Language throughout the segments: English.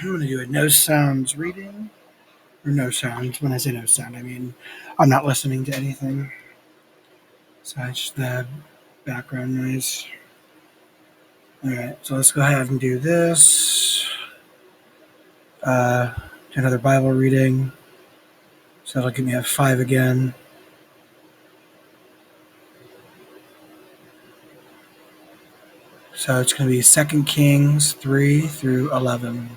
I'm going to do a no sounds reading. Or no sounds. When I say no sound, I mean I'm not listening to anything. So it's just the background noise. Alright, so let's go ahead and do this. Do another Bible reading. So that'll give me a 5 again. So it's going to be 2 Kings 3 through 11.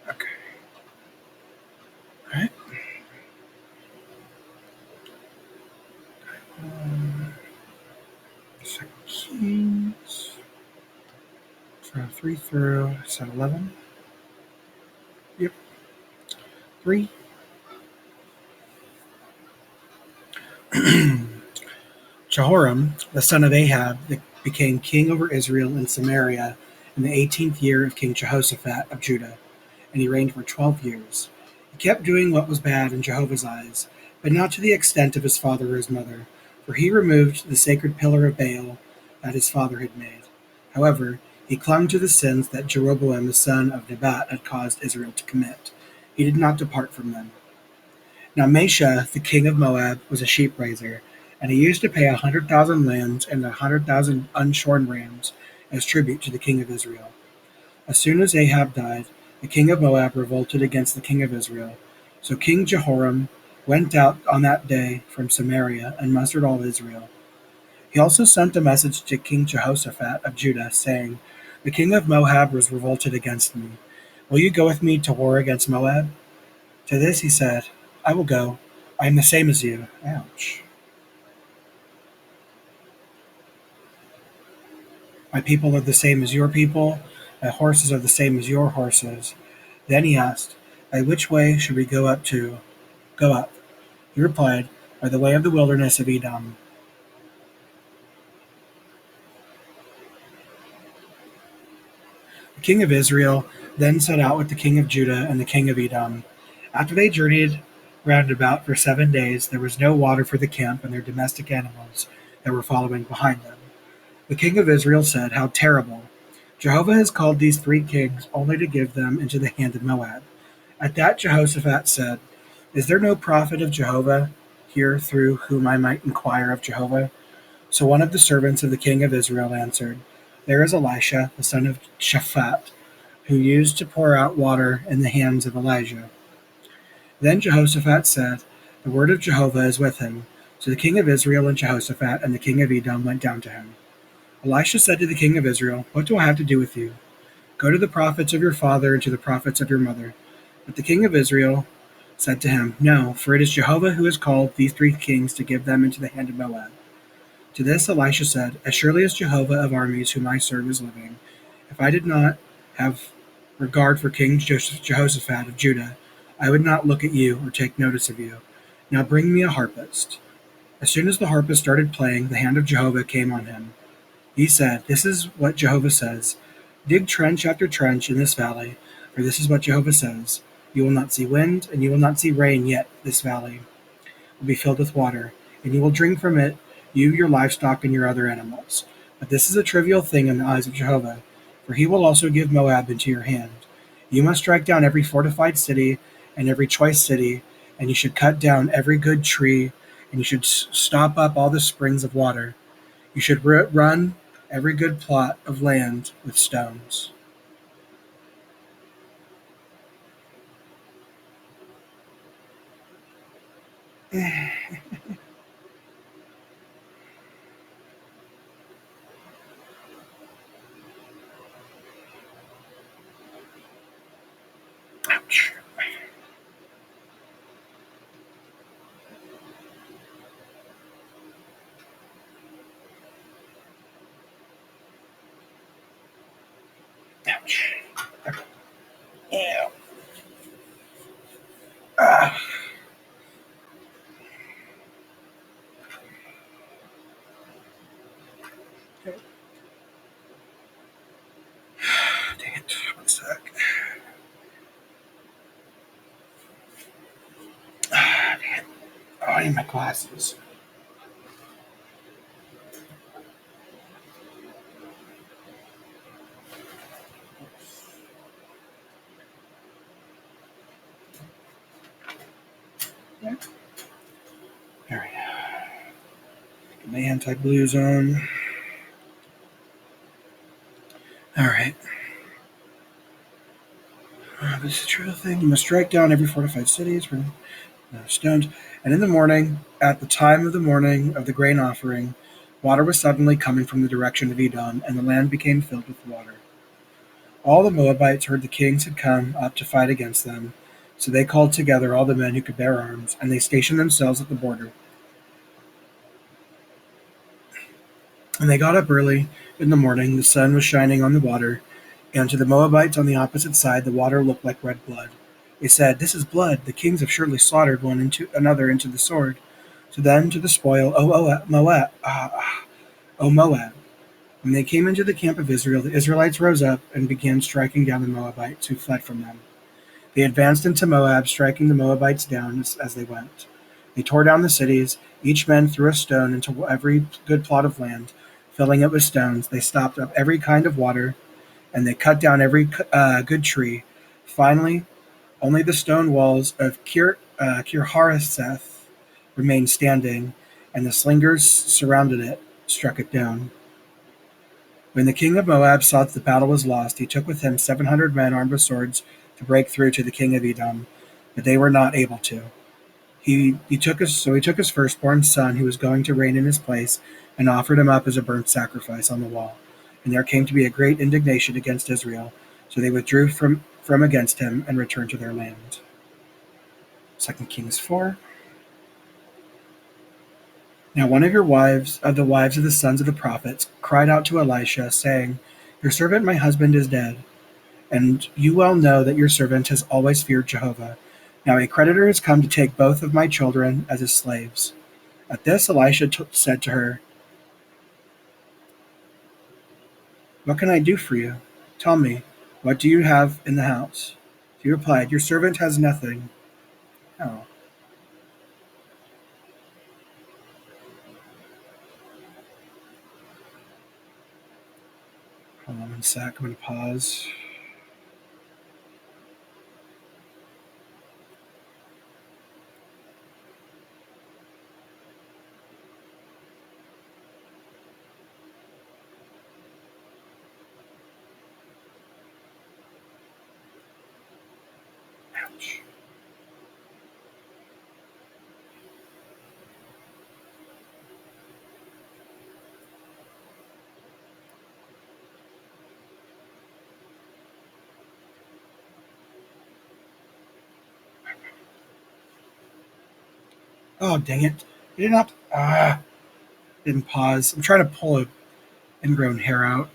Okay. Alright. 2 Kings 3 through 11. Yep. 3. Jehoram, the son of Ahab, became king over Israel and Samaria in the 18th year of King Jehoshaphat of Judah, and he reigned for 12 years. He kept doing what was bad in Jehovah's eyes, but not to the extent of his father or his mother, for he removed the sacred pillar of Baal that his father had made. However, he clung to the sins that Jeroboam the son of Nebat had caused Israel to commit. He did not depart from them. Now Mesha, the king of Moab, was a sheep raiser, and he used to pay 100,000 lambs and 100,000 unshorn rams as tribute to the king of Israel. As soon as Ahab died, the king of Moab revolted against the king of Israel. So King Jehoram went out on that day from Samaria and mustered all Israel. He also sent a message to King Jehoshaphat of Judah, saying, "The king of Moab has revolted against me. Will you go with me to war against Moab?" To this he said, "I will go. I am the same as you." Ouch. "My people are the same as your people. My horses are the same as your horses." Then he asked, "By which way should we go up?" He replied, "By the way of the wilderness of Edom." The king of Israel then set out with the king of Judah and the king of Edom. After they journeyed round about for 7 days, there was no water for the camp and their domestic animals that were following behind them. The king of Israel said, "How terrible! Jehovah has called these 3 kings only to give them into the hand of Moab." At that Jehoshaphat said, "Is there no prophet of Jehovah here through whom I might inquire of Jehovah?" So one of the servants of the king of Israel answered, "There is Elisha, the son of Shaphat, who used to pour out water in the hands of Elijah." Then Jehoshaphat said, "The word of Jehovah is with him." So the king of Israel and Jehoshaphat and the king of Edom went down to him. Elisha said to the king of Israel, "What do I have to do with you? Go to the prophets of your father and to the prophets of your mother." But the king of Israel said to him, "No, for it is Jehovah who has called these 3 kings to give them into the hand of Moab." To this Elisha said, "As surely as Jehovah of armies, whom I serve, is living, if I did not have regard for King Jehoshaphat of Judah, I would not look at you or take notice of you. Now bring me a harpist." As soon as the harpist started playing, the hand of Jehovah came on him. He said, "This is what Jehovah says. Dig trench after trench in this valley, for this is what Jehovah says. You will not see wind, and you will not see rain, yet this valley will be filled with water, and you will drink from it, you, your livestock, and your other animals. But this is a trivial thing in the eyes of Jehovah, for he will also give Moab into your hand. You must strike down every fortified city and every choice city, and you should cut down every good tree, and you should stop up all the springs of water. You should run every good plot of land with stones." Ouch. Ouch. Yeah. Ah. Dang it. One sec. Dang it. Oh, I need my glasses. There we go. Get my anti-blues on. Alright. This is a true thing. You must strike down every fortified city. Stones. And in the morning, at the time of the morning of the grain offering, water was suddenly coming from the direction of Edom, and the land became filled with water. All the Moabites heard the kings had come up to fight against them, so they called together all the men who could bear arms, and they stationed themselves at the border. And they got up early in the morning. The sun was shining on the water, and to the Moabites on the opposite side, the water looked like red blood. They said, "This is blood. The kings have surely slaughtered one into another into the sword." So then to the spoil, O Moab. When they came into the camp of Israel, the Israelites rose up and began striking down the Moabites who fled from them. They advanced into Moab, striking the Moabites down as they went. They tore down the cities. Each man threw a stone into every good plot of land, filling it with stones. They stopped up every kind of water, and they cut down every good tree. Finally, only the stone walls of Kir-Hareseth remained standing, and the slingers surrounded it struck it down. When the king of Moab saw that the battle was lost, he took with him 700 men armed with swords to break through to the king of Edom, but they were not able to. He took his firstborn son, who was going to reign in his place, and offered him up as a burnt sacrifice on the wall. And there came to be a great indignation against Israel, so they withdrew from against him and returned to their land. 2 Kings 4. Now one of the wives of the sons of the prophets cried out to Elisha, saying, "Your servant my husband is dead, and you well know that your servant has always feared Jehovah. Now a creditor has come to take both of my children as his slaves." At this Elisha said to her, "What can I do for you? Tell me, what do you have in the house?" She replied, "Your servant has nothing." Oh. Hold on one sec. I'm going to pause. Ouch. Oh, dang it. I did not. Didn't pause. I'm trying to pull an ingrown hair out.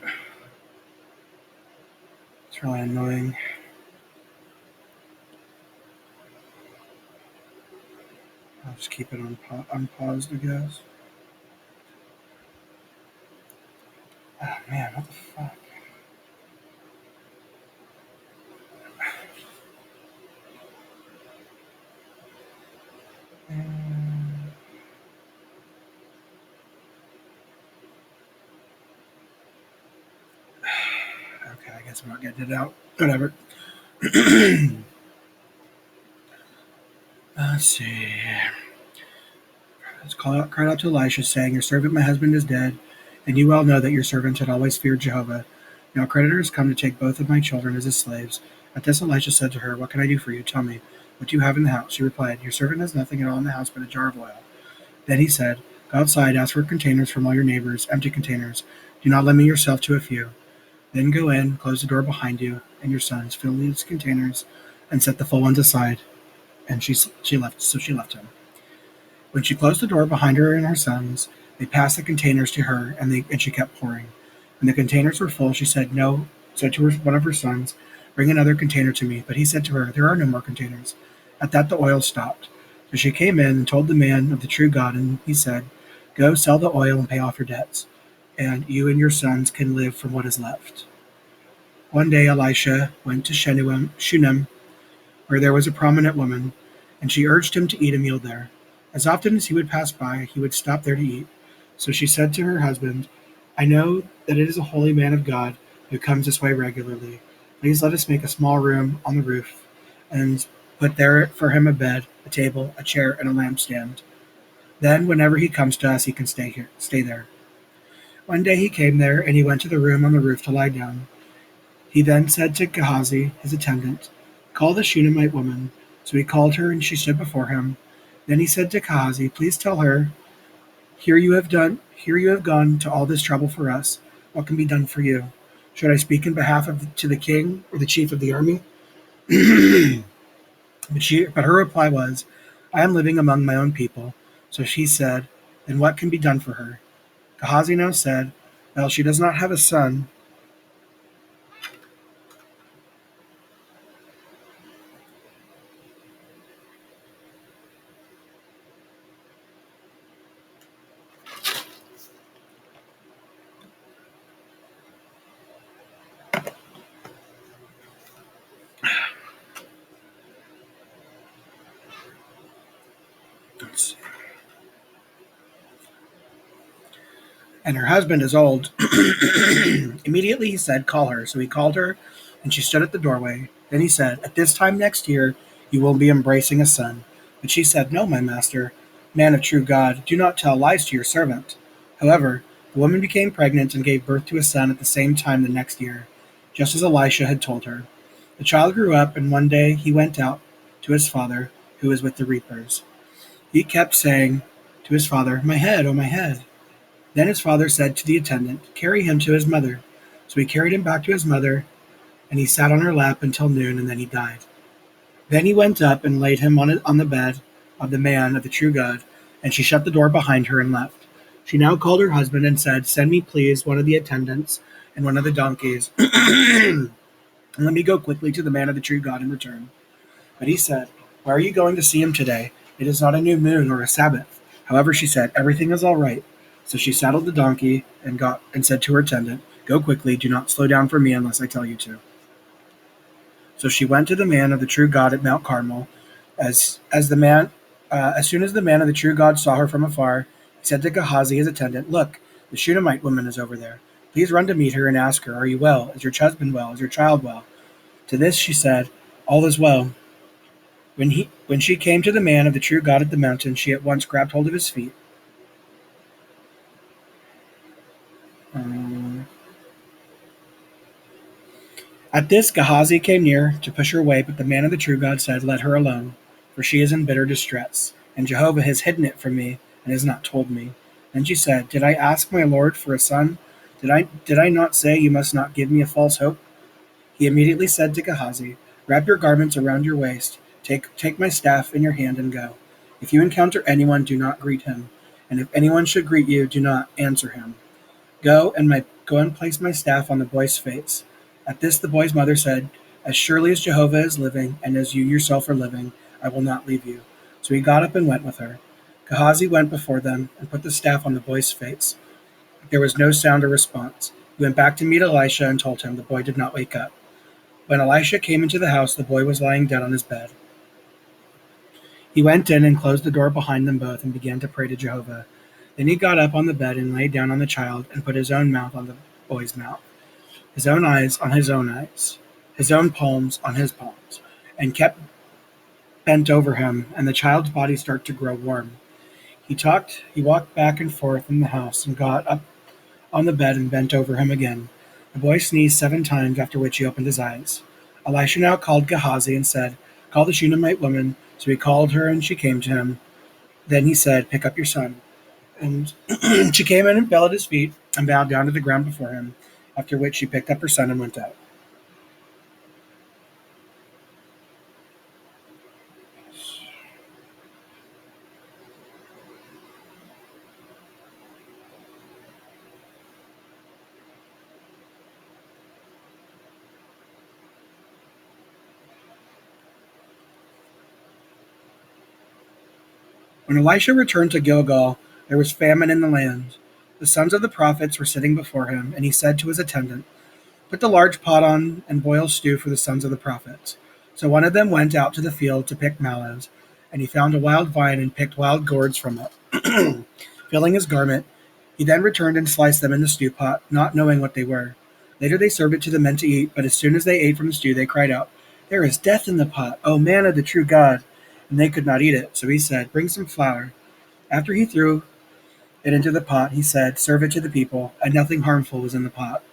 It's really annoying. I'll just keep it unpaused, I guess. Oh, man, what the fuck? Okay, I guess I'm not getting it out. Whatever. Let's see. Cried out to Elisha, saying, "Your servant my husband is dead, and you well know that your servant had always feared Jehovah. Now a creditor has come to take both of my children as his slaves." At this Elisha said to her, "What can I do for you? Tell me, what do you have in the house?" She replied, "Your servant has nothing at all in the house but a jar of oil." Then he said, "Go outside, ask for containers from all your neighbors, empty containers. Do not limit yourself to a few. Then go in, close the door behind you and your sons, fill these containers, and set the full ones aside." And she left. So she left him. When she closed the door behind her and her sons, they passed the containers to her, and she kept pouring. When the containers were full, she said to one of her sons, "Bring another container to me." But he said to her, "There are no more containers." At that the oil stopped. So she came in and told the man of the true God, and he said, "Go, sell the oil and pay off your debts." and you and your sons can live from what is left." One day Elisha went to Shunem, where there was a prominent woman, and she urged him to eat a meal there. As often as he would pass by, he would stop there to eat. So she said to her husband, "I know that it is a holy man of God who comes this way regularly. Please let us make a small room on the roof and put there for him a bed, a table, a chair, and a lampstand. Then, whenever he comes to us, he can stay there." One day he came there, and he went to the room on the roof to lie down. He then said to Gehazi, his attendant, "Call the Shunammite woman." So he called her, and she stood before him. Then he said to Gehazi, "Please tell her, here you have gone to all this trouble for us. What can be done for you? Should I speak in behalf of to the king or the chief of the army?" But her reply was, "I am living among my own people." So she said, "Then what can be done for her?" Gehazi now said, "Well, she does not have a son." And her husband is old. Immediately he said, "Call her." So he called her, and she stood at the doorway. Then he said, "At this time next year you will be embracing a son." But she said, "No, my master, man of true God, do not tell lies to your servant." However, the woman became pregnant and gave birth to a son at the same time the next year, just as Elisha had told her. The child grew up, and one day he went out to his father, who was with the reapers. He kept saying to his father, "My head, oh my head." Then his father said to the attendant, "Carry him to his mother." So he carried him back to his mother, and he sat on her lap until noon, and then he died. Then he went up and laid him on the bed of the man of the true God, and she shut the door behind her and left. She now called her husband and said, "Send me, please, one of the attendants and one of the donkeys, and let me go quickly to the man of the true God and return." But he said, "Why are you going to see him today? It is not a new moon or a Sabbath." However, she said, "Everything is all right." So she saddled the donkey and said to her attendant, "Go quickly, do not slow down for me unless I tell you to." So she went to the man of the true God at Mount Carmel. As soon as the man of the true God saw her from afar, he said to Gehazi, his attendant, "Look, the Shunammite woman is over there. Please run to meet her and ask her, 'Are you well? Is your husband well? Is your child well?'" To this she said, "All is well." When she came to the man of the true God at the mountain, she at once grabbed hold of his feet. Um, At this, Gehazi came near to push her away, but the man of the true God said, "Let her alone, for she is in bitter distress, and Jehovah has hidden it from me and has not told me." Then she said, "Did I ask my Lord for a son? Did I not say you must not give me a false hope?" He immediately said to Gehazi, "Wrap your garments around your waist, take my staff in your hand and go. If you encounter anyone, do not greet him, and if anyone should greet you, do not answer him. Go and place my staff on the boy's face." At this the boy's mother said, "As surely as Jehovah is living, and as you yourself are living, I will not leave you." So he got up and went with her. Gehazi went before them and put the staff on the boy's face. There was no sound or response. He went back to meet Elisha and told him. The boy did not wake up. When Elisha came into the house, the boy was lying dead on his bed. He went in and closed the door behind them both and began to pray to Jehovah. Then he got up on the bed and lay down on the child and put his own mouth on the boy's mouth, his own eyes on his own eyes, his own palms on his palms, and kept bent over him, and the child's body started to grow warm. He walked back and forth in the house and got up on the bed and bent over him again. The boy sneezed 7 times, after which he opened his eyes. Elisha now called Gehazi and said, "Call the Shunammite woman." So he called her, and she came to him. Then he said, "Pick up your son." And she came in and fell at his feet and bowed down to the ground before him, after which she picked up her son and went out. When Elisha returned to Gilgal, there was famine in the land. The sons of the prophets were sitting before him, and he said to his attendant, "Put the large pot on and boil stew for the sons of the prophets." So one of them went out to the field to pick mallows, and he found a wild vine and picked wild gourds from it. Filling his garment, he then returned and sliced them in the stew pot, not knowing what they were. Later they served it to the men to eat, but as soon as they ate from the stew, they cried out, "There is death in the pot, O man of the true God!" And they could not eat it. So he said, "Bring some flour." After he threw it into the pot, he said, "Serve it to the people," and nothing harmful was in the pot.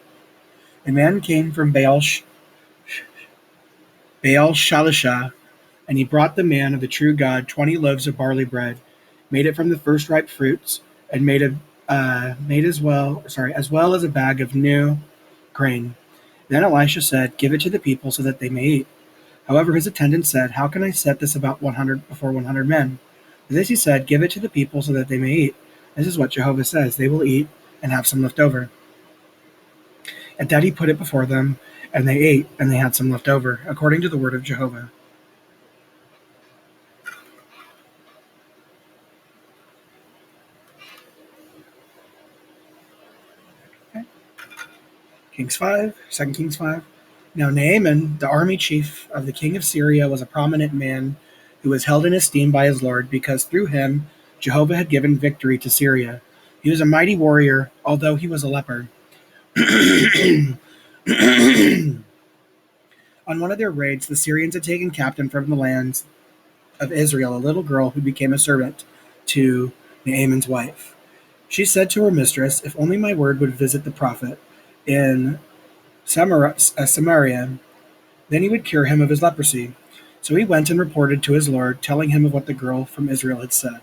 A man came from Baal Shalisha, and he brought the man of the true God 20 loaves of barley bread, made it from the first ripe fruits, and made as well as a bag of new grain. Then Elisha said, "Give it to the people so that they may eat." However, his attendant said, "How can I set this about 100 before 100 men?" To this he said, "Give it to the people so that they may eat. This is what Jehovah says: they will eat and have some left over." At that he put it before them, and they ate, and they had some left over, according to the word of Jehovah. Okay. Kings 5, 2 Kings 5. Now Naaman, the army chief of the king of Syria, was a prominent man who was held in esteem by his lord, because through him Jehovah had given victory to Syria. He was a mighty warrior, although he was a leper. On one of their raids, the Syrians had taken captive from the lands of Israel a little girl who became a servant to Naaman's wife. She said to her mistress, "If only my word would visit the prophet in Samaria, then he would cure him of his leprosy." So he went and reported to his lord, telling him of what the girl from Israel had said.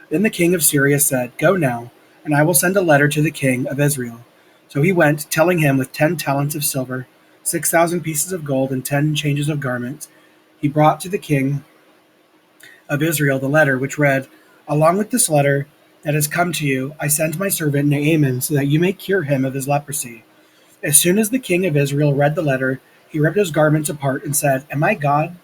Then the king of Syria said, "Go now, and I will send a letter to the king of Israel." So he went, telling him with 10 talents of silver, 6,000 pieces of gold, and 10 changes of garments. He brought to the king of Israel the letter, which read, "Along with this letter that has come to you, I send my servant Naaman, so that you may cure him of his leprosy." As soon as the king of Israel read the letter, he ripped his garments apart and said, "Am I God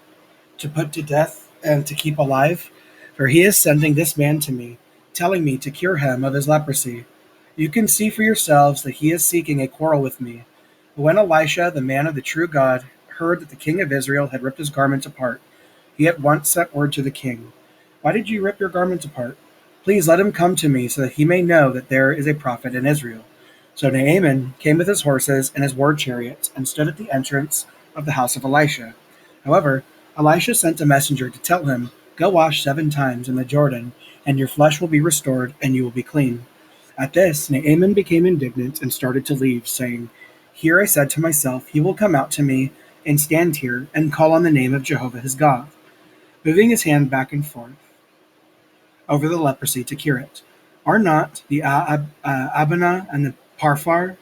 to put to death and to keep alive? For he is sending this man to me, telling me to cure him of his leprosy. You can see for yourselves that he is seeking a quarrel with me." But when Elisha, the man of the true God, heard that the king of Israel had ripped his garments apart, he at once sent word to the king, "Why did you rip your garments apart? Please let him come to me, so that he may know that there is a prophet in Israel." So Naaman came with his horses and his war chariots, and stood at the entrance of the house of Elisha. However, Elisha sent a messenger to tell him, "Go wash 7 times in the Jordan, and your flesh will be restored, and you will be clean." At this, Naaman became indignant and started to leave, saying, "Here I said to myself, he will come out to me and stand here and call on the name of Jehovah his God, moving his hand back and forth over the leprosy to cure it. Are not the Abana and the Parfar,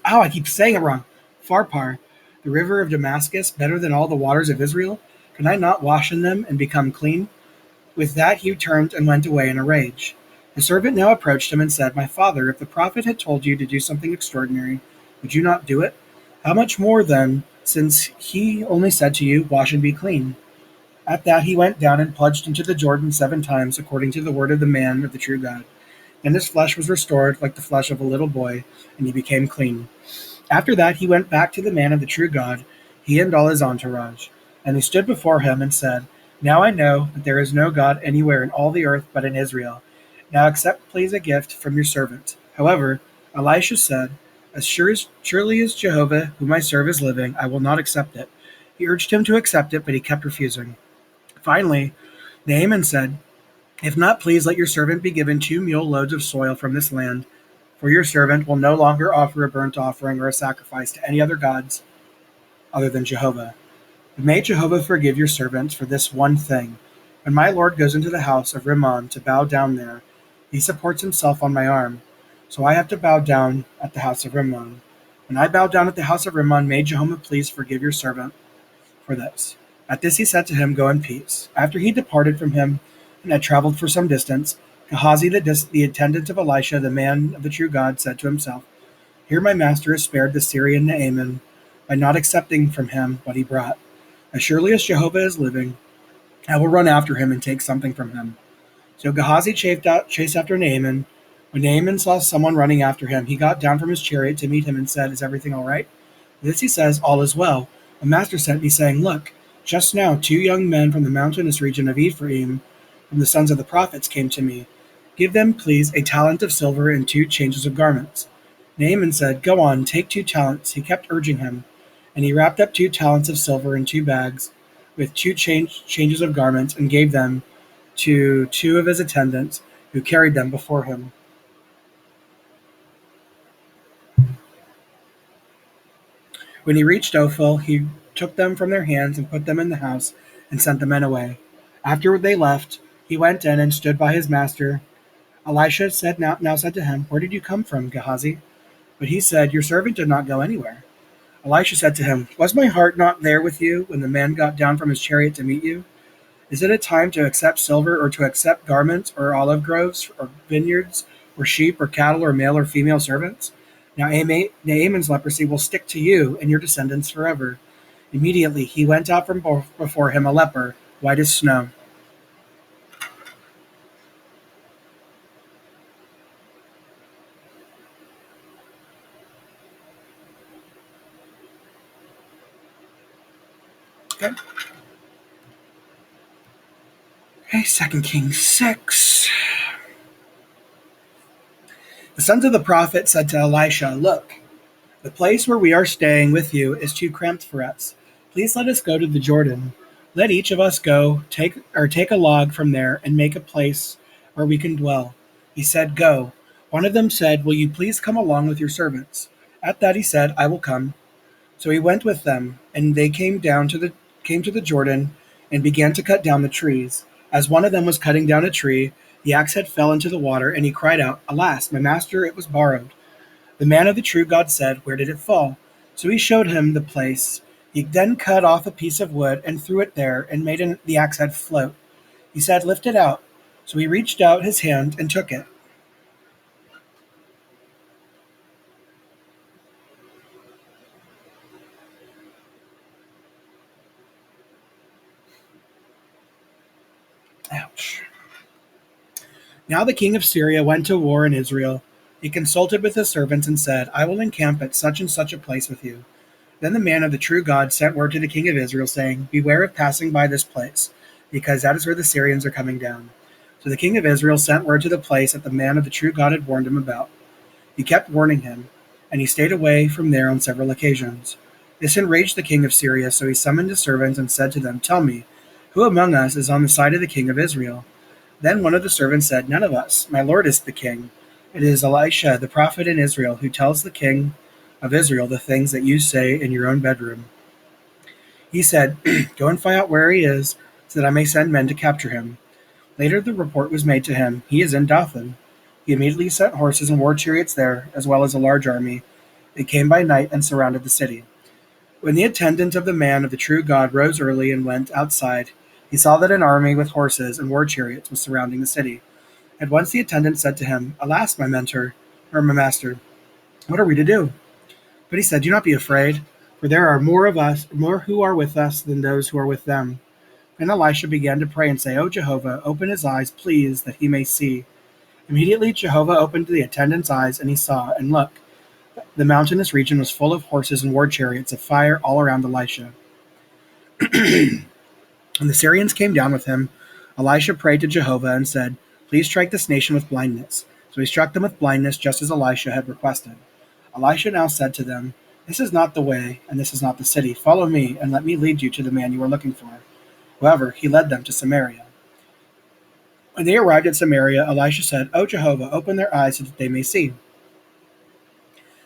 I keep saying it wrong, Pharpar, the river of Damascus, better than all the waters of Israel? Can I not wash in them and become clean?" With that he turned and went away in a rage. The servant now approached him and said, "My father, if the prophet had told you to do something extraordinary, would you not do it? How much more then, since he only said to you, 'Wash and be clean'?" At that he went down and plunged into the Jordan 7 times, according to the word of the man of the true God. Then his flesh was restored like the flesh of a little boy, and he became clean. After that he went back to the man of the true God, he and all his entourage. And he stood before him and said, "Now I know that there is no God anywhere in all the earth but in Israel. Now accept please a gift from your servant." However, Elisha said, Surely as Jehovah, whom I serve, is living, I will not accept it." He urged him to accept it, but he kept refusing. Finally, Naaman said, "If not, please let your servant be given 2 mule loads of soil from this land, for your servant will no longer offer a burnt offering or a sacrifice to any other gods other than Jehovah. But may Jehovah forgive your servant for this one thing. When my lord goes into the house of Rimmon to bow down there, he supports himself on my arm. So I have to bow down at the house of Rimmon. When I bow down at the house of Rimmon, may Jehovah please forgive your servant for this." At this he said to him, "Go in peace." After he departed from him and had traveled for some distance, Gehazi, the attendant of Elisha, the man of the true God, said to himself, "Here my master has spared the Syrian Naaman by not accepting from him what he brought. As surely as Jehovah is living, I will run after him and take something from him." So Gehazi chased after Naaman. When Naaman saw someone running after him, he got down from his chariot to meet him and said, "Is everything all right?" This he says, "All is well. My master sent me, saying, 'Look, just now 2 young men from the mountainous region of Ephraim, from the sons of the prophets, came to me. Give them, please, a talent of silver and 2 changes of garments.'" Naaman said, "Go on, take 2 talents." He kept urging him, and he wrapped up 2 talents of silver in 2 bags with changes of garments and gave them to 2 of his attendants, who carried them before him. When he reached Ophel, he took them from their hands and put them in the house and sent the men away. After they left, he went in and stood by his master. Elisha now said to him, "Where did you come from, Gehazi?" But he said, "Your servant did not go anywhere." Elisha said to him, "Was my heart not there with you when the man got down from his chariot to meet you? Is it a time to accept silver, or to accept garments, or olive groves, or vineyards, or sheep, or cattle, or male or female servants? Now Naaman's leprosy will stick to you and your descendants forever." Immediately he went out from before him a leper, white as snow. Okay. Okay, 2 Kings 6. The sons of the prophet said to Elisha, "Look, the place where we are staying with you is too cramped for us. Please let us go to the Jordan. Let each of us go take a log from there and make a place where we can dwell." He said, "Go." One of them said, "Will you please come along with your servants?" At that he said, "I will come." So he went with them, and they came to the Jordan and began to cut down the trees. As one of them was cutting down a tree, the axe head fell into the water, and he cried out, "Alas, my master, it was borrowed." The man of the true God said, "Where did it fall?" So he showed him the place. He then cut off a piece of wood and threw it there and made the axe head float. He said, "Lift it out." So he reached out his hand and took it. Ouch. Now the king of Syria went to war in Israel. He consulted with his servants and said, "I will encamp at such and such a place with you." Then the man of the true God sent word to the king of Israel, saying, "Beware of passing by this place, because that is where the Syrians are coming down." So the king of Israel sent word to the place that the man of the true God had warned him about. He kept warning him, and he stayed away from there on several occasions. This enraged the king of Syria, so he summoned his servants and said to them, "Tell me, who among us is on the side of the king of Israel?" Then one of the servants said, "None of us. My lord is the king. It is Elisha, the prophet in Israel, who tells the king of Israel the things that you say in your own bedroom." He said, "Go and find out where he is, so that I may send men to capture him." Later the report was made to him, "He is in Dothan." He immediately sent horses and war chariots there, as well as a large army. They came by night and surrounded the city. When the attendant of the man of the true God rose early and went outside, he saw that an army with horses and war chariots was surrounding the city. At once the attendant said to him, "Alas, my master, what are we to do?" But he said, "Do not be afraid, for there are more who are with us than those who are with them." Then Elisha began to pray and say, "O Jehovah, open his eyes, please, that he may see." Immediately Jehovah opened the attendant's eyes, and he saw, and look, the mountainous region was full of horses and war chariots of fire all around Elisha. When the Syrians came down with him, Elisha prayed to Jehovah and said, "Please strike this nation with blindness." So he struck them with blindness, just as Elisha had requested. Elisha now said to them, "This is not the way, and this is not the city. Follow me, and let me lead you to the man you are looking for." However, he led them to Samaria. When they arrived at Samaria, Elisha said, "O Jehovah, open their eyes so that they may see."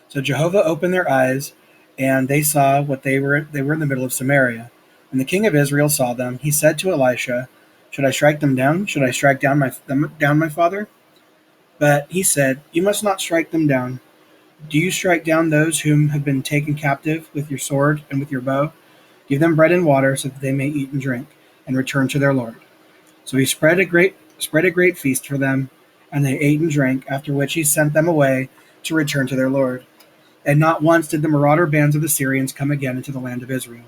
So Jehovah opened their eyes, and they saw what they were in the middle of Samaria. When the king of Israel saw them, he said to Elisha, "Should I strike them down? Should I strike down my father?" But he said, "You must not strike them down. Do you strike down those whom have been taken captive with your sword and with your bow? Give them bread and water so that they may eat and drink, and return to their lord." So he spread a great feast for them, and they ate and drank, after which he sent them away to return to their lord. And not once did the marauder bands of the Syrians come again into the land of Israel.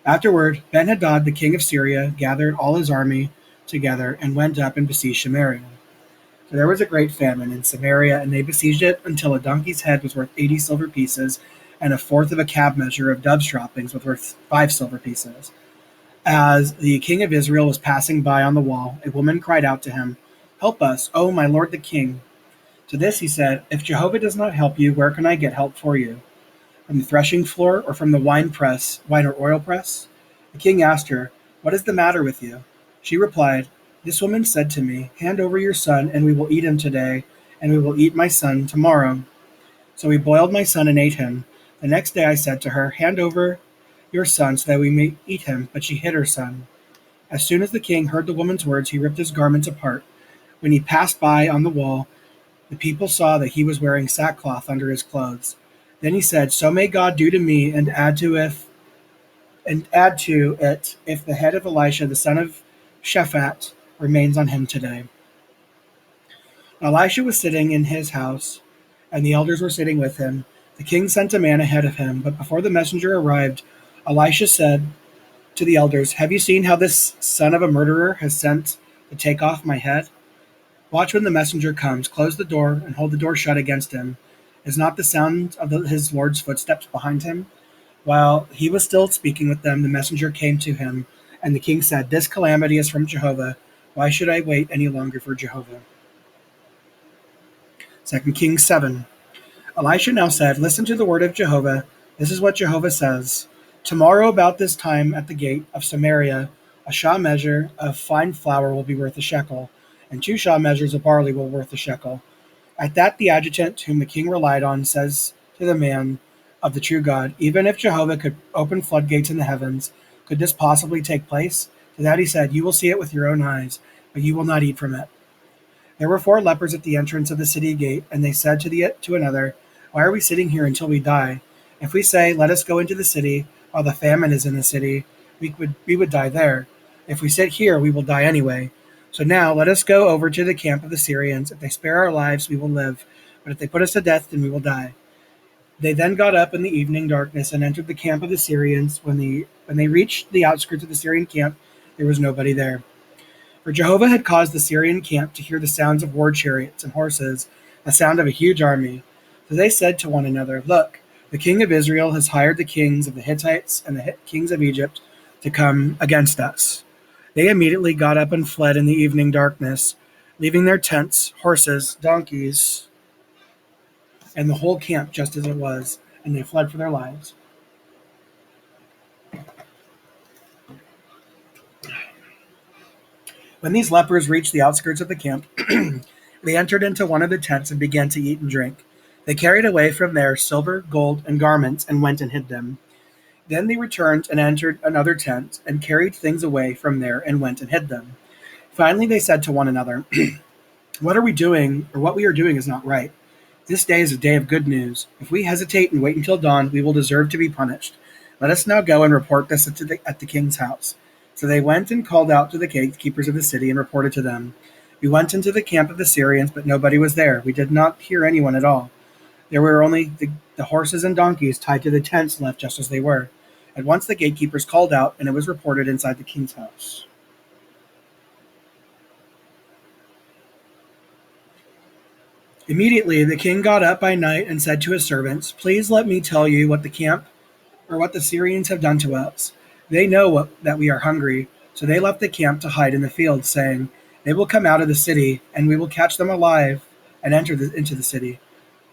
Afterward, Ben-Hadad, the king of Syria, gathered all his army together and went up and besieged Samaria. So there was a great famine in Samaria, and they besieged it until a donkey's head was worth 80 silver pieces, and a fourth of a cab measure of dove's droppings was worth 5 silver pieces. As the king of Israel was passing by on the wall, a woman cried out to him, "Help us, O my lord the king." To this he said, "If Jehovah does not help you, where can I get help for you? From the threshing floor, or from the wine or oil press?" The king asked her, "What is the matter with you?" She replied, "This woman said to me, 'Hand over your son, and we will eat him today, and we will eat my son tomorrow.' So we boiled my son and ate him. The next day I said to her, 'Hand over your son so that we may eat him,' but she hid her son." As soon as the king heard the woman's words, he ripped his garments apart. When he passed by on the wall, the people saw that he was wearing sackcloth under his clothes. Then he said, "So may God do to me and add to it if the head of Elisha the son of Shaphat remains on him today." Elisha was sitting in his house, and the elders were sitting with him. The king sent a man ahead of him, but before the messenger arrived, Elisha said to the elders, "Have you seen how this son of a murderer has sent to take off my head? Watch when the messenger comes, close the door, and hold the door shut against him. Is not the sound of his lord's footsteps behind him?" While he was still speaking with them, the messenger came to him, and the king said, "This calamity is from Jehovah. Why should I wait any longer for Jehovah?" 2 Kings 7. Elisha now said, "Listen to the word of Jehovah. This is what Jehovah says. Tomorrow about this time at the gate of Samaria, a shah measure of fine flour will be worth a shekel, and 2 shah measures of barley will be worth a shekel." At that the adjutant, whom the king relied on, says to the man of the true God, "Even if Jehovah could open floodgates in the heavens, could this possibly take place?" To that he said, "You will see it with your own eyes, but you will not eat from it." There were 4 lepers at the entrance of the city gate, and they said to another, "Why are we sitting here until we die? If we say, 'Let us go into the city,' while the famine is in the city, we would die there. If we sit here, we will die anyway. So now let us go over to the camp of the Syrians. If they spare our lives, we will live, but if they put us to death, then we will die." They then got up in the evening darkness and entered the camp of the Syrians. When they reached the outskirts of the Syrian camp, there was nobody there. For Jehovah had caused the Syrian camp to hear the sounds of war chariots and horses, the sound of a huge army. So they said to one another, "Look, the king of Israel has hired the kings of the Hittites and the kings of Egypt to come against us." They immediately got up and fled in the evening darkness, leaving their tents, horses, donkeys, and the whole camp just as it was, and they fled for their lives. When these lepers reached the outskirts of the camp, they entered into one of the tents and began to eat and drink. They carried away from there silver, gold, and garments and went and hid them. Then they returned and entered another tent and carried things away from there and went and hid them. Finally they said to one another, "What are we doing, or what we are doing is not right. This day is a day of good news. If we hesitate and wait until dawn, we will deserve to be punished. Let us now go and report this at the king's house." So they went and called out to the gatekeepers of the city and reported to them, "We went into the camp of the Syrians, but nobody was there. We did not hear anyone at all. There were only the horses and donkeys tied to the tents left just as they were." At once the gatekeepers called out, and it was reported inside the king's house. Immediately the king got up by night and said to his servants, "Please let me tell you what the Syrians have done to us. They know that we are hungry." So they left the camp to hide in the fields, saying, "They will come out of the city, and we will catch them alive and enter into the city."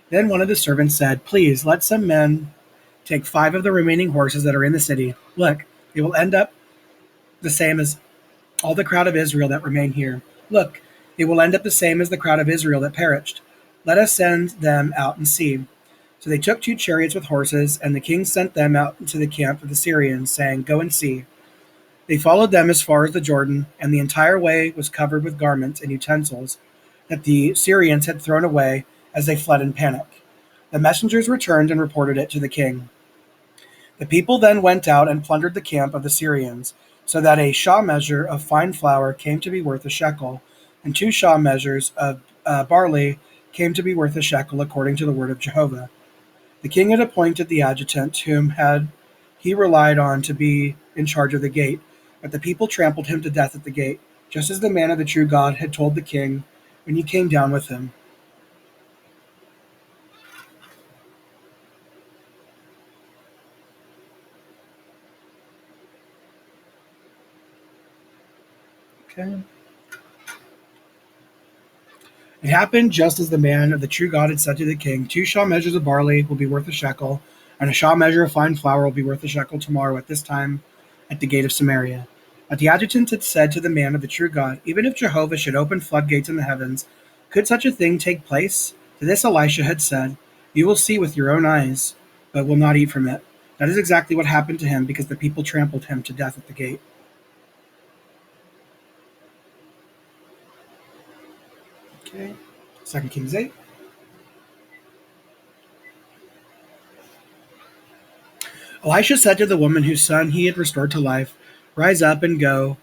Then one of the servants said, "Please let some men take 5 of the remaining horses that are in the city. Look, they will end up the same as all the crowd of Israel that remain here. Look, they will end up the same as the crowd of Israel that perished. Let us send them out and see." So they took 2 chariots with horses, and the king sent them out into the camp of the Syrians, saying, "Go and see." They followed them as far as the Jordan, and the entire way was covered with garments and utensils that the Syrians had thrown away as they fled in panic. The messengers returned and reported it to the king. The people then went out and plundered the camp of the Syrians, so that a shah measure of fine flour came to be worth a shekel, and 2 shah measures of barley came to be worth a shekel, according to the word of Jehovah. The king had appointed the adjutant, whom had he relied on to be in charge of the gate, but the people trampled him to death at the gate. just as the man of the true God had told the king when he came down with him. Okay. It happened just as the man of the true God had said to the king, 2 shaw measures of barley will be worth a shekel, and a shaw measure of fine flour will be worth a shekel tomorrow at this time at the gate of Samaria. But the adjutant had said to the man of the true God, even if Jehovah should open floodgates in the heavens, could such a thing take place? To this Elisha had said, you will see with your own eyes, but will not eat from it. That is exactly what happened to him because the people trampled him to death at the gate. Okay. 2 Kings 8. Elisha said to the woman whose son he had restored to life, rise up and go,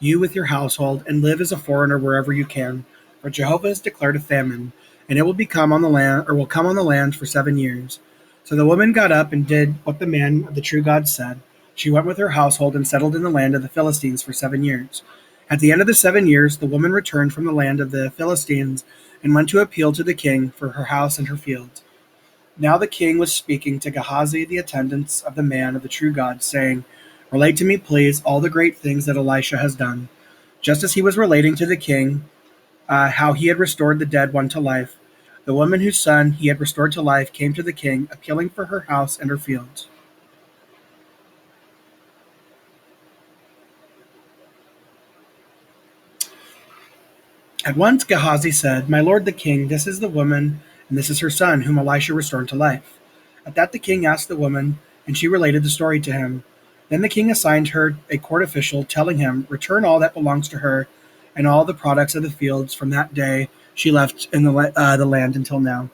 you with your household, and live as a foreigner wherever you can. For Jehovah has declared a famine, and it will become on the land, or will come on the land for 7 years. So the woman got up and did what the man of the true God said. She went with her household and settled in the land of the Philistines for 7 years. At the end of the 7 years, the woman returned from the land of the Philistines and went to appeal to the king for her house and her fields. Now the king was speaking to Gehazi, the attendants of the man of the true God, saying, relate to me, please, all the great things that Elisha has done. Just as he was relating to the king how he had restored the dead one to life, the woman whose son he had restored to life came to the king, appealing for her house and her fields. At once Gehazi said, my lord the king, this is the woman, and this is her son, whom Elisha restored to life. At that the king asked the woman, and she related the story to him. Then the king assigned her a court official, telling him, return all that belongs to her, and all the products of the fields from that day she left in the land until now.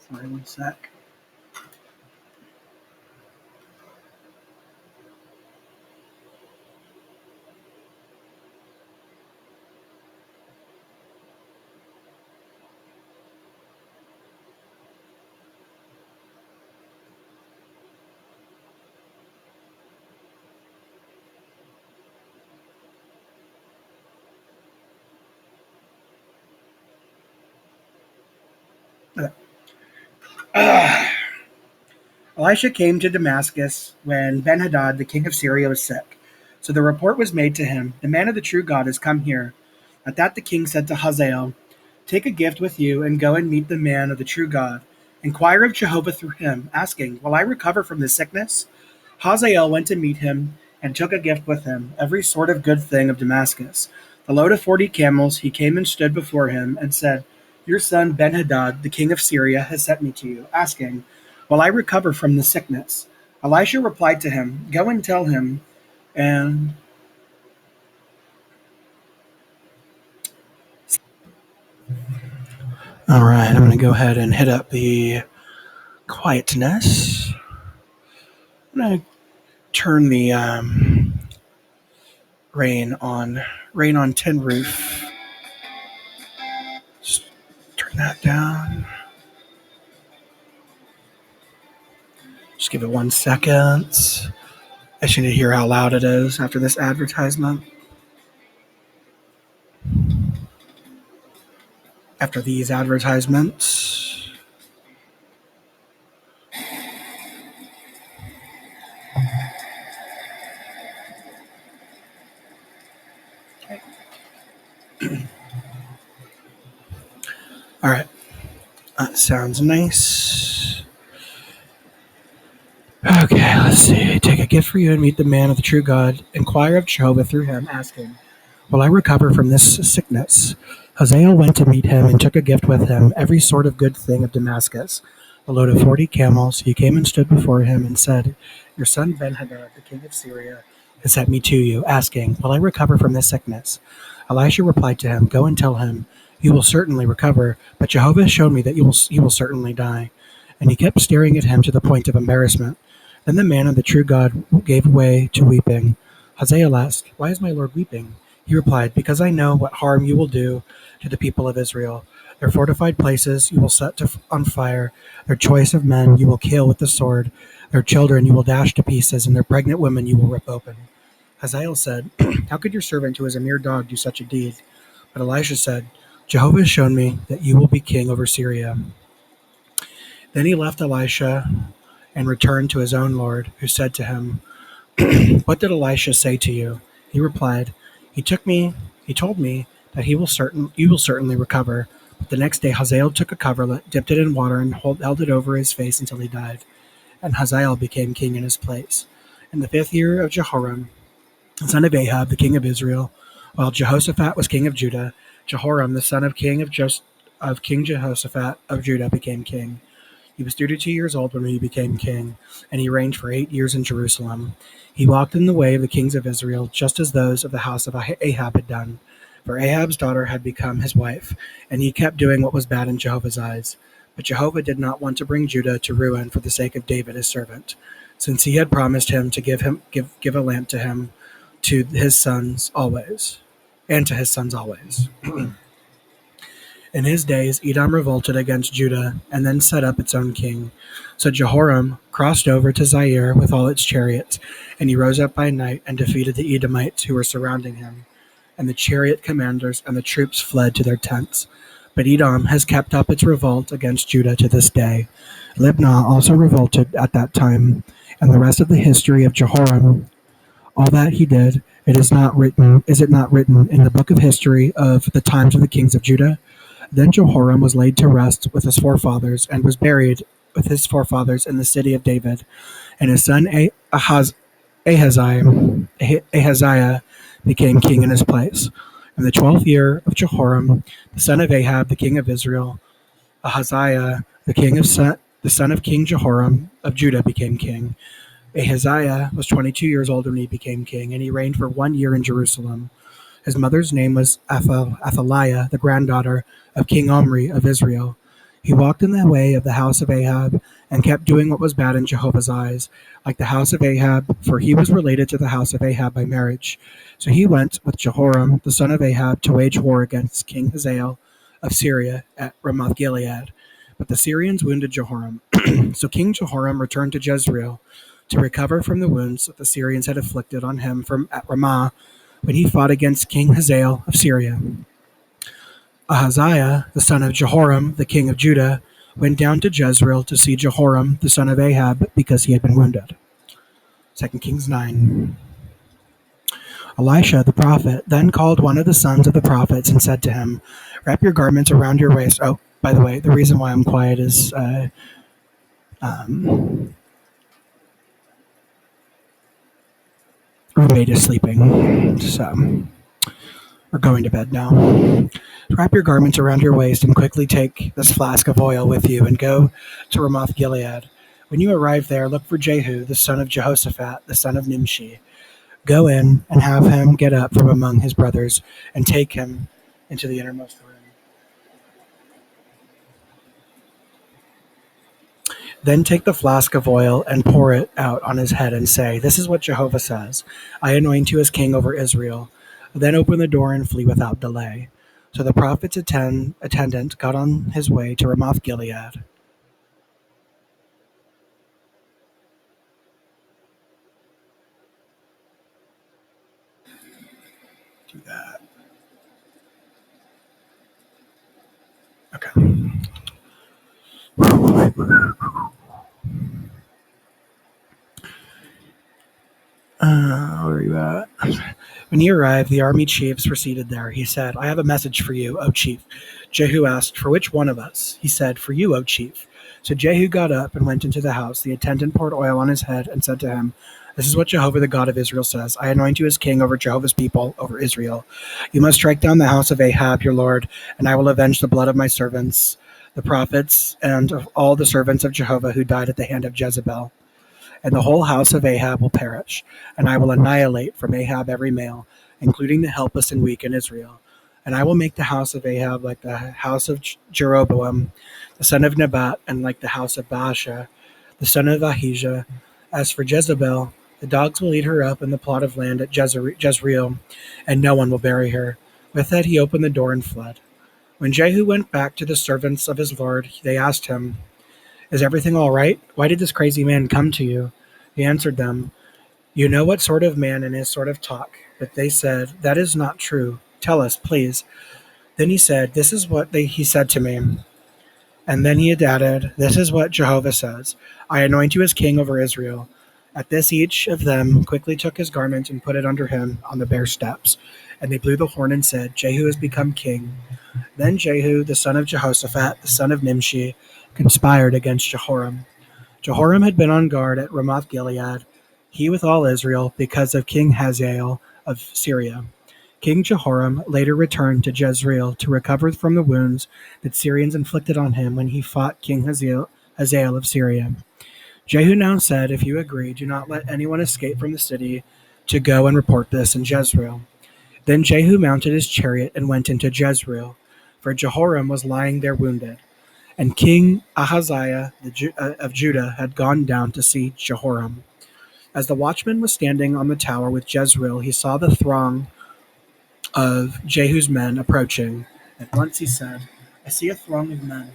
Sorry, one sec. Uh, Elisha came to Damascus when Ben-Hadad, the king of Syria, was sick. So the report was made to him, the man of the true God has come here. At that the king said to Hazael, take a gift with you and go and meet the man of the true God. Inquire of Jehovah through him, asking, will I recover from this sickness? Hazael went to meet him and took a gift with him, every sort of good thing of Damascus. The load of 40 camels, he came and stood before him and said, your son Ben-Hadad, the king of Syria, has sent me to you, asking, will I recover from this sickness? Elisha replied to him, go and tell him, and all right, I'm going to go ahead and hit up the quietness. I'm going to turn the rain on tin roof. Just turn that down. Just give it 1 second. I should hear how loud it is after this advertisement. After these advertisements. Okay. All right. That sounds nice. Okay, let's see. Take a gift for you and meet the man of the true God. Inquire of Jehovah through him, asking, will I recover from this sickness? Hazael went to meet him and took a gift with him, every sort of good thing of Damascus. A load of 40 camels, he came and stood before him and said, your son Ben-Hadad, the king of Syria, has sent me to you, asking, will I recover from this sickness? Elisha replied to him, go and tell him, you will certainly recover, but Jehovah has shown me that you will certainly die. And he kept staring at him to the point of embarrassment. Then the man of the true God gave way to weeping. Hazael asked, why is my lord weeping? He replied, "Because I know what harm you will do to the people of Israel. Their fortified places you will set on fire, their choice of men you will kill with the sword, their children you will dash to pieces, and their pregnant women you will rip open." Hazael said, "How could your servant, who is a mere dog, do such a deed?" But Elisha said, "Jehovah has shown me that you will be king over Syria." Then he left Elisha and returned to his own lord, who said to him, "What did Elisha say to you?" He replied, "He took me. He told me that you will certainly recover." But the next day Hazael took a coverlet, dipped it in water, and held it over his face until he died. And Hazael became king in his place. In the 5th year of Jehoram, the son of Ahab, the king of Israel, while Jehoshaphat was king of Judah, Jehoram, the son of King Jehoshaphat of Judah, became king. He was 32 years old when he became king, and he reigned for 8 years in Jerusalem. He walked in the way of the kings of Israel, just as those of the house of Ahab had done. For Ahab's daughter had become his wife, and he kept doing what was bad in Jehovah's eyes. But Jehovah did not want to bring Judah to ruin for the sake of David his servant, since he had promised him to give a lamp to him, to his sons always, and to his sons always. In his days, Edom revolted against Judah and then set up its own king. So Jehoram crossed over to Zaire with all its chariots, and he rose up by night and defeated the Edomites who were surrounding him. And the chariot commanders and the troops fled to their tents. But Edom has kept up its revolt against Judah to this day. Libnah also revolted at that time, and the rest of the history of Jehoram, all that he did, is it not written in the book of history of the times of the kings of Judah? Then Jehoram was laid to rest with his forefathers, and was buried with his forefathers in the city of David. And his son Ahaziah became king in his place. In the 12th year of Jehoram, the son of Ahab, the king of Israel, Ahaziah, the son of King Jehoram of Judah, became king. Ahaziah was 22 years old when he became king, and he reigned for 1 year in Jerusalem. His mother's name was Athaliah, the granddaughter of King Omri of Israel. He walked in the way of the house of Ahab, and kept doing what was bad in Jehovah's eyes, like the house of Ahab, for he was related to the house of Ahab by marriage. So he went with Jehoram, the son of Ahab, to wage war against King Hazael of Syria at Ramoth Gilead. But the Syrians wounded Jehoram. So King Jehoram returned to Jezreel to recover from the wounds that the Syrians had inflicted on him at Ramah, when he fought against King Hazael of Syria. Ahaziah, the son of Jehoram, the king of Judah, went down to Jezreel to see Jehoram, the son of Ahab, because he had been wounded. 2 Kings 9. Elisha the prophet then called one of the sons of the prophets and said to him, "Wrap your garments around your waist." Oh, by the way, the reason why I'm quiet is roommate is sleeping, so we're going to bed now. Wrap your garments around your waist and quickly take this flask of oil with you and go to Ramoth Gilead. When you arrive there, look for Jehu, the son of Jehoshaphat, the son of Nimshi. Go in and have him get up from among his brothers and take him into the innermost room. Then take the flask of oil and pour it out on his head and say, "This is what Jehovah says. I anoint you as king over Israel." Then open the door and flee without delay. So the prophet's attendant got on his way to Ramoth Gilead. Do that. Okay. Where are you at? When he arrived, the army chiefs were seated there. He said, "I have a message for you, O chief." Jehu asked, "For which one of us?" He said, "For you, O chief." So Jehu got up and went into the house. The attendant poured oil on his head and said to him, "This is what Jehovah, the God of Israel, says. I anoint you as king over Jehovah's people, over Israel. You must strike down the house of Ahab, your lord, and I will avenge the blood of my servants, the prophets, and of all the servants of Jehovah who died at the hand of Jezebel. And the whole house of Ahab will perish, and I will annihilate from Ahab every male, including the helpless and weak in Israel. And I will make the house of Ahab like the house of Jeroboam, the son of Nebat, and like the house of Baasha, the son of Ahijah. As for Jezebel, The dogs will eat her up in the plot of land at Jezreel, and no one will bury her." With that he opened the door and fled. When Jehu went back to the servants of his lord, they asked him, "Is everything all right? Why did this crazy man come to you?" He answered them, "You know what sort of man and his sort of talk." But they said, "That is not true. Tell us, please." Then he said, "This is what he said to me." And then he had added, "This is what Jehovah says: I anoint you as king over Israel." At this, each of them quickly took his garment and put it under him on the bare steps. And they blew the horn and said, "Jehu has become king." Then Jehu, the son of Jehoshaphat, the son of Nimshi, conspired against Jehoram. Jehoram had been on guard at Ramoth Gilead, he with all Israel, because of King Hazael of Syria. King Jehoram later returned to Jezreel to recover from the wounds that Syrians inflicted on him when he fought King Hazael of Syria. Jehu now said, "If you agree, do not let anyone escape from the city to go and report this in Jezreel." Then Jehu mounted his chariot and went into Jezreel, for Jehoram was lying there wounded. And King Ahaziah of Judah had gone down to see Jehoram. As the watchman was standing on the tower with Jezreel, he saw the throng of Jehu's men approaching. At once he said, "I see a throng of men."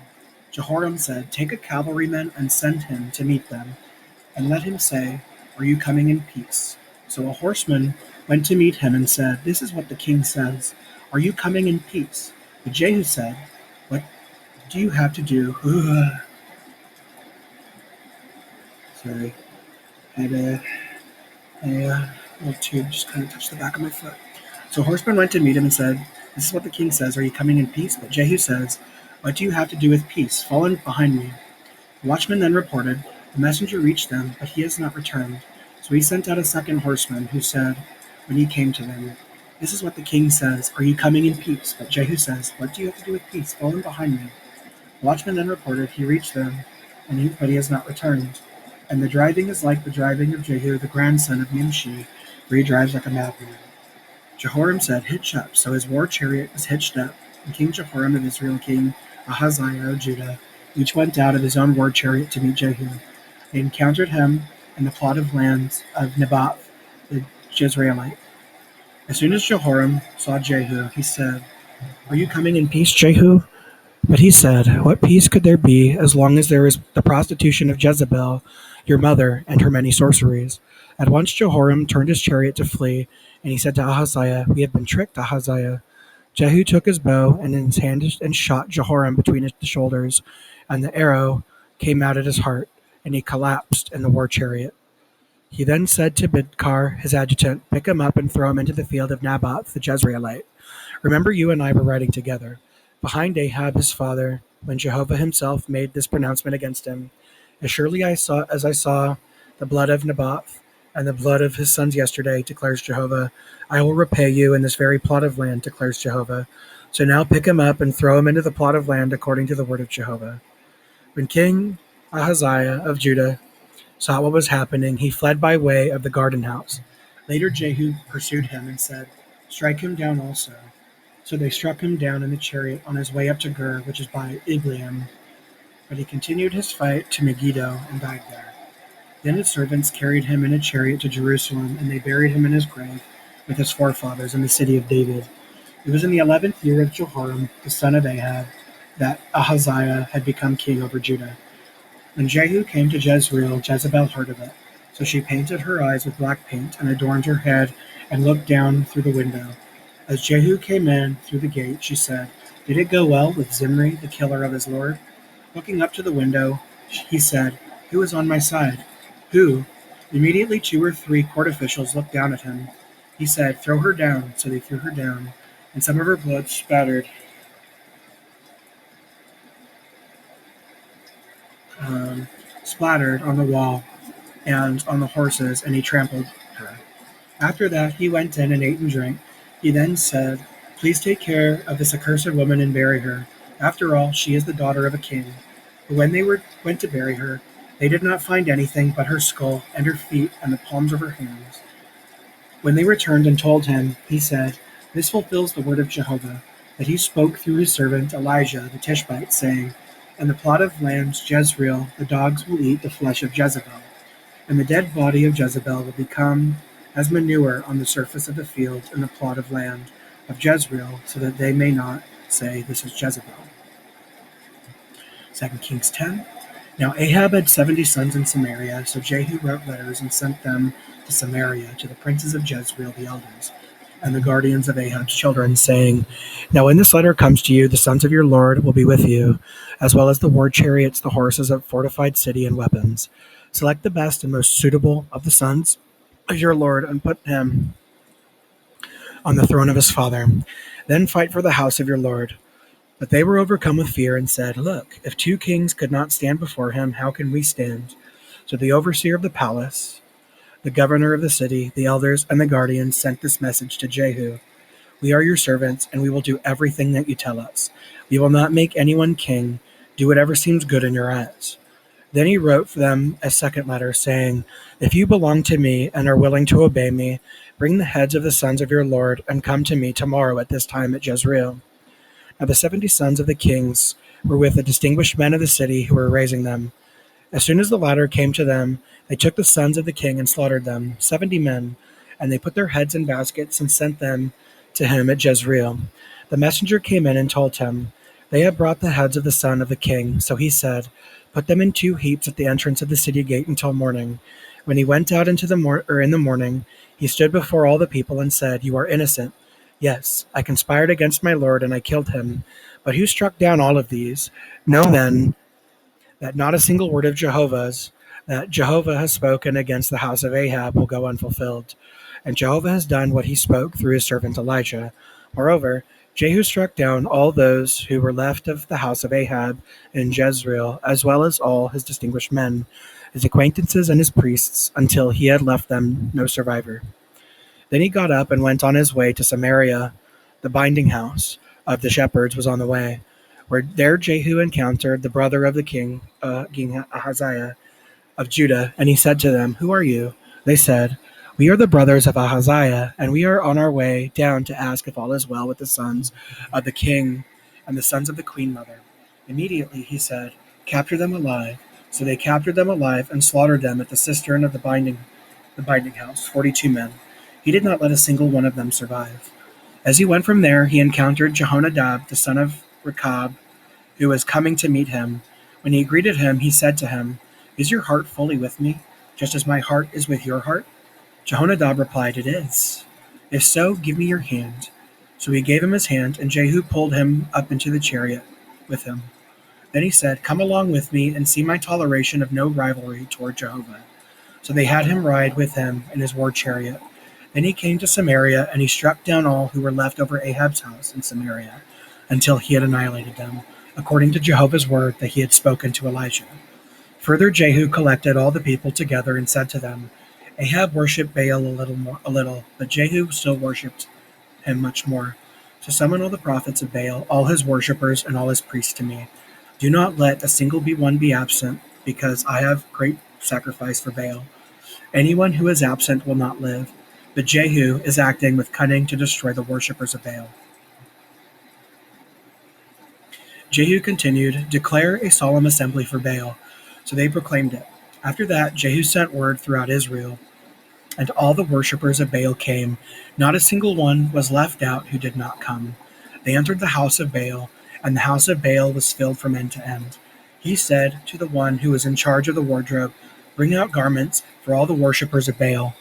Jehoram said, "Take a cavalryman and send him to meet them, and let him say, 'Are you coming in peace?'" So a horseman went to meet him and said, "This is what the king says: 'Are you coming in peace?'" But Jehu said, "What do you have to do?" Sorry, I had a little tube just kind of touched the back of my foot. So a horseman went to meet him and said, "This is what the king says: 'Are you coming in peace?' But Jehu says, 'What do you have to do with peace? Fall in behind me.'" The watchman then reported, "The messenger reached them, but he has not returned." So he sent out a second horseman, who said, when he came to them, "This is what the king says: 'Are you coming in peace?' But Jehu says, 'What do you have to do with peace? Fall in behind me.'" The watchman then reported, "He reached them, but he has not returned. And the driving is like the driving of Jehu, the grandson of Nimshi, for he drives like a madman." Jehoram said, "Hitch up." So his war chariot was hitched up, and King Jehoram of Israel and King Ahaziah of Judah each went out of his own war chariot to meet Jehu. They encountered him in the plot of lands of Naboth the Jezreelite. As soon as Jehoram saw Jehu, he said, "Are you coming in peace, Jehu?" But he said, "What peace could there be as long as there is the prostitution of Jezebel, your mother, and her many sorceries?" At once Jehoram turned his chariot to flee, and he said to Ahaziah, "We have been tricked, Ahaziah." Jehu took his bow in his hand and shot Jehoram between the shoulders, and the arrow came out at his heart, and he collapsed in the war chariot. He then said to Bidkar, his adjutant, "Pick him up and throw him into the field of Naboth the Jezreelite. Remember, you and I were riding together behind Ahab his father, when Jehovah himself made this pronouncement against him. As surely as I saw the blood of Naboth and the blood of his sons yesterday, declares Jehovah, I will repay you in this very plot of land, declares Jehovah. So now pick him up and throw him into the plot of land according to the word of Jehovah." When King Ahaziah of Judah saw what was happening, he fled by way of the garden house. Later Jehu pursued him and said, "Strike him down also." So they struck him down in the chariot on his way up to Gur, which is by Ibleam. But he continued his fight to Megiddo and died there. Then his servants carried him in a chariot to Jerusalem, and they buried him in his grave with his forefathers in the city of David. It was in the 11th year of Jehoram, the son of Ahab, that Ahaziah had become king over Judah. When Jehu came to Jezreel, Jezebel heard of it. So she painted her eyes with black paint and adorned her head and looked down through the window. As Jehu came in through the gate, she said, "Did it go well with Zimri, the killer of his lord?" Looking up to the window, he said, "Who is on my side?" "Who?" Immediately 2 or 3 court officials looked down at him. He said, "Throw her down." So they threw her down, and some of her blood splattered on the wall and on the horses, and he trampled her. After that, he went in and ate and drank. He then said, "Please take care of this accursed woman and bury her. After all, she is the daughter of a king." But when they went to bury her, they did not find anything but her skull and her feet and the palms of her hands. When they returned and told him, he said, "This fulfills the word of Jehovah, that he spoke through his servant Elijah the Tishbite, saying, 'In the plot of lands Jezreel, the dogs will eat the flesh of Jezebel.'" And the dead body of Jezebel will become as manure on the surface of the field in the plot of land of Jezreel, so that they may not say, This is Jezebel. 2 Kings 10. Now Ahab had 70 sons in Samaria, so Jehu wrote letters and sent them to Samaria to the princes of Jezreel, the elders, and the guardians of Ahab's children, saying, Now when this letter comes to you, the sons of your Lord will be with you, as well as the war chariots, the horses of fortified city, and weapons. Select the best and most suitable of the sons of your Lord and put him on the throne of his father. Then fight for the house of your Lord. But they were overcome with fear and said, Look, if 2 kings could not stand before him, how can we stand? So the overseer of the palace, the governor of the city, the elders, and the guardians sent this message to Jehu. We are your servants, and we will do everything that you tell us. We will not make anyone king. Do whatever seems good in your eyes. Then he wrote for them a second letter, saying, If you belong to me and are willing to obey me, bring the heads of the sons of your Lord and come to me tomorrow at this time at Jezreel. Now the 70 sons of the kings were with the distinguished men of the city who were raising them. As soon as the latter came to them, they took the sons of the king and slaughtered them, 70 men, and they put their heads in baskets and sent them to him at Jezreel. The messenger came in and told him, They have brought the heads of the son of the king. So he said, Put them in 2 heaps at the entrance of the city gate until morning. When he went out in the morning, he stood before all the people and said, You are innocent. Yes, I conspired against my lord, and I killed him. But who struck down all of these? Know then that not a single word of Jehovah's that Jehovah has spoken against the house of Ahab will go unfulfilled. And Jehovah has done what he spoke through his servant Elijah. Moreover, Jehu struck down all those who were left of the house of Ahab in Jezreel, as well as all his distinguished men, his acquaintances and his priests, until he had left them no survivor. Then he got up and went on his way to Samaria. The binding house of the shepherds was on the way, where there Jehu encountered the brother of the king Ahaziah of Judah, and he said to them, Who are you? They said, We are the brothers of Ahaziah, and we are on our way down to ask if all is well with the sons of the king and the sons of the queen mother. Immediately he said, Capture them alive. So they captured them alive and slaughtered them at the cistern of the binding house, 42 men. He did not let a single one of them survive. As he went from there, he encountered Jehonadab, the son of Rechab, who was coming to meet him. When he greeted him, he said to him, Is your heart fully with me, just as my heart is with your heart? Jehonadab replied, It is. If so, give me your hand. So he gave him his hand, and Jehu pulled him up into the chariot with him. Then he said, Come along with me and see my toleration of no rivalry toward Jehovah. So they had him ride with him in his war chariot. Then he came to Samaria, and he struck down all who were left over Ahab's house in Samaria, until he had annihilated them, according to Jehovah's word that he had spoken to Elijah. Further, Jehu collected all the people together and said to them, Ahab worshipped Baal a little, but Jehu still worshipped him much more. So summon all the prophets of Baal, all his worshippers, and all his priests to me. Do not let a single one be absent, because I have great sacrifice for Baal. Anyone who is absent will not live. But Jehu is acting with cunning to destroy the worshippers of Baal. Jehu continued, Declare a solemn assembly for Baal. So they proclaimed it. After that, Jehu sent word throughout Israel, and all the worshippers of Baal came. Not a single one was left out who did not come. They entered the house of Baal, and the house of Baal was filled from end to end. He said to the one who was in charge of the wardrobe, Bring out garments for all the worshippers of Baal.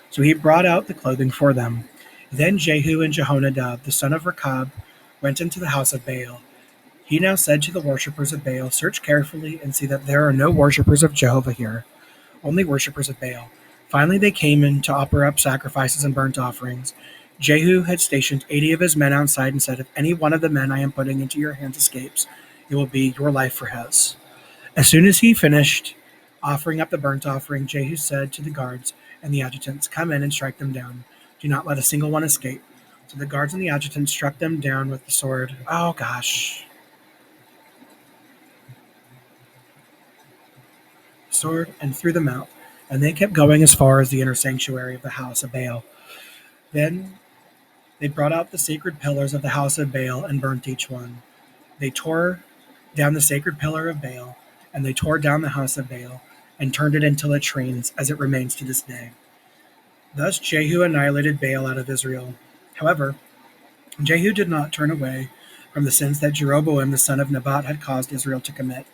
So he brought out the clothing for them. Then Jehu and Jehonadab, the son of Rechab, went into the house of Baal. He now said to the worshippers of Baal, Search carefully and see that there are no worshippers of Jehovah here, only worshippers of Baal. Finally they came in to offer up sacrifices and burnt offerings. Jehu had stationed 80 of his men outside and said, If any one of the men I am putting into your hands escapes, it will be your life for his. As soon as he finished offering up the burnt offering, Jehu said to the guards and the adjutants, Come in and strike them down. Do not let a single one escape. So the guards and the adjutants struck them down with the sword. Sword, and threw them out. And they kept going as far as the inner sanctuary of the house of Baal. Then they brought out the sacred pillars of the house of Baal and burnt each one. They tore down the sacred pillar of Baal, and they tore down the house of Baal. and turned it into latrines, as it remains to this day. Thus Jehu annihilated Baal out of Israel. However, Jehu did not turn away from the sins that Jeroboam the son of Nebat had caused Israel to commit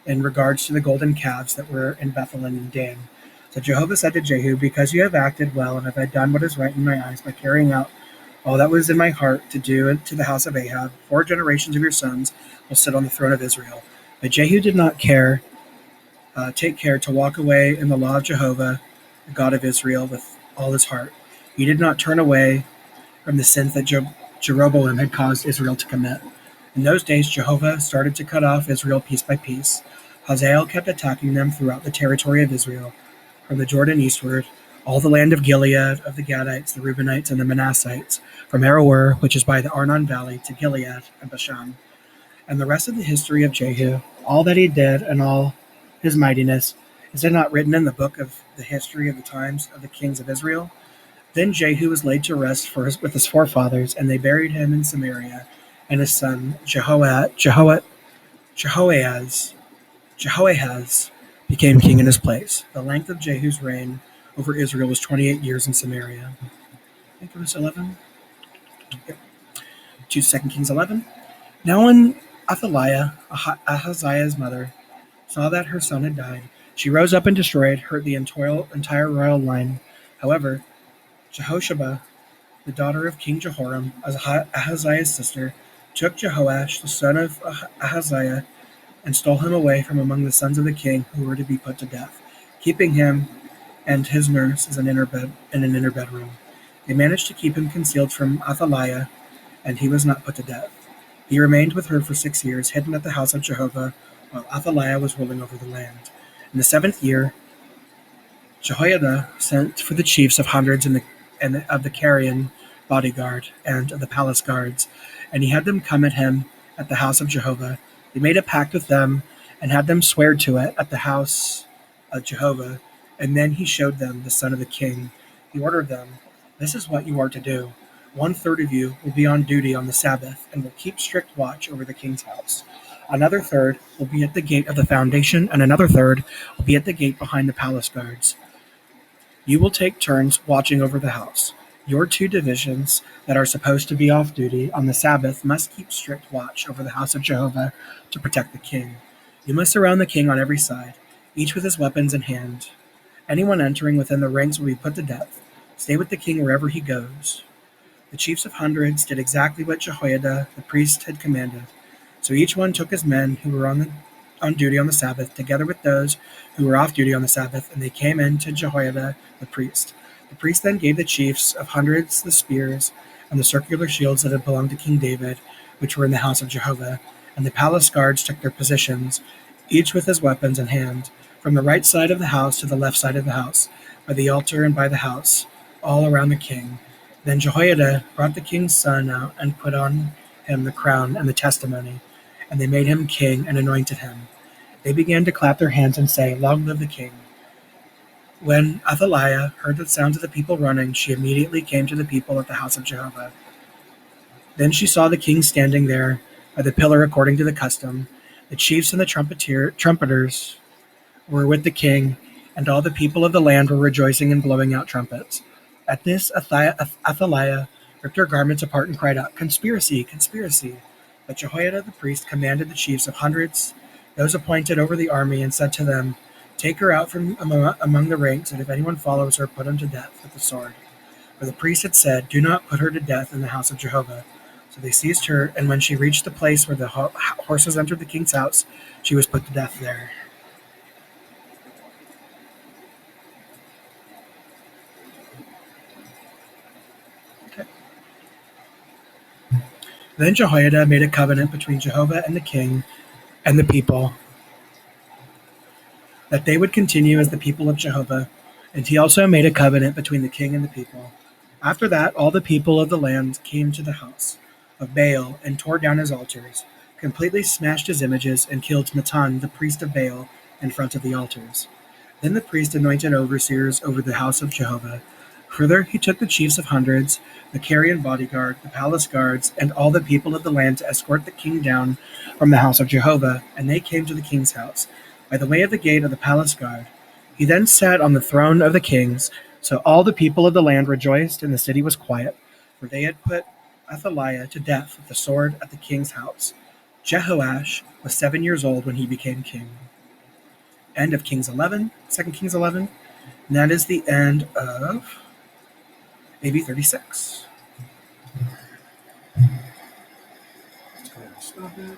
in regards to the golden calves that were in Bethel and in Dan. So Jehovah said to Jehu, "Because you have acted well and have done what is right in my eyes by carrying out all that was in my heart to do to the house of Ahab, 4 generations of your sons will sit on the throne of Israel." But Jehu did not take care to walk away in the law of Jehovah, the God of Israel, with all his heart. He did not turn away from the sins that Jeroboam had caused Israel to commit. In those days, Jehovah started to cut off Israel piece by piece. Hazael kept attacking them throughout the territory of Israel, from the Jordan eastward, all the land of Gilead, of the Gadites, the Reubenites, and the Manassites, from Aroer, which is by the Arnon Valley, to Gilead and Bashan. And the rest of the history of Jehu, all that he did and all his mightiness, is it not written in the book of the history of the times of the kings of Israel? Then Jehu was laid to rest with his forefathers, and they buried him in Samaria, and his son Jehoahaz became king in his place. The length of Jehu's reign over Israel was 28 years in Samaria. I think it was 11. Yep. 2 Kings 11. Now when Athaliah, Ahaziah's mother, saw that her son had died, she rose up and destroyed the entire royal line. However, Jehosheba, the daughter of King Jehoram, Ahaziah's sister, took Jehoash, the son of Ahaziah, and stole him away from among the sons of the king who were to be put to death, keeping him and his nurse in an inner bedroom. They managed to keep him concealed from Athaliah, and he was not put to death. He remained with her for 6 years, hidden at the house of Jehovah, while Athaliah was ruling over the land. In the 7th year, Jehoiada sent for the chiefs of hundreds and of the Carian bodyguard and of the palace guards, and he had them come at him at the house of Jehovah. He made a pact with them and had them swear to it at the house of Jehovah, and then he showed them the son of the king. He ordered them, "This is what you are to do. 1/3 of you will be on duty on the Sabbath and will keep strict watch over the king's house. Another third will be at the gate of the foundation, and another third will be at the gate behind the palace guards. You will take turns watching over the house. Your 2 divisions that are supposed to be off duty on the Sabbath must keep strict watch over the house of Jehovah to protect the king. You must surround the king on every side, each with his weapons in hand. Anyone entering within the rings will be put to death. Stay with the king wherever he goes." The chiefs of hundreds did exactly what Jehoiada the priest had commanded. So each one took his men who were on duty on the Sabbath, together with those who were off duty on the Sabbath, and they came in to Jehoiada the priest. The priest then gave the chiefs of hundreds the spears and the circular shields that had belonged to King David, which were in the house of Jehovah, and the palace guards took their positions, each with his weapons in hand, from the right side of the house to the left side of the house, by the altar and by the house, all around the king. Then Jehoiada brought the king's son out and put on him the crown and the testimony, and they made him king and anointed him. They began to clap their hands and say, "Long live the king." When Athaliah heard the sounds of the people running, she immediately came to the people at the house of Jehovah. Then she saw the king standing there by the pillar according to the custom. The chiefs and the trumpeters were with the king, and all the people of the land were rejoicing and blowing out trumpets. At this, Athaliah ripped her garments apart and cried out, "Conspiracy! Conspiracy!" But Jehoiada the priest commanded the chiefs of hundreds, those appointed over the army, and said to them, "Take her out from among the ranks, and if anyone follows her, put him to death with the sword." For the priest had said, "Do not put her to death in the house of Jehovah." So they seized her, and when she reached the place where the horses entered the king's house, she was put to death there. Okay. Then Jehoiada made a covenant between Jehovah and the king and the people, that they would continue as the people of Jehovah, and he also made a covenant between the king and the people. After that, all the people of the land came to the house of Baal and tore down his altars, completely smashed his images, and killed Matan, the priest of Baal, in front of the altars. Then the priest anointed overseers over the house of Jehovah. Further, he took the chiefs of hundreds, the Carian bodyguard, the palace guards, and all the people of the land to escort the king down from the house of Jehovah, and they came to the king's house by the way of the gate of the palace guard. He then sat on the throne of the kings. So all the people of the land rejoiced, and the city was quiet, for they had put Athaliah to death with the sword at the king's house. Jehoash was 7 years old when he became king. End of Kings 11, 2 Kings 11. And that is the end of AV36. Let's go ahead and stop it.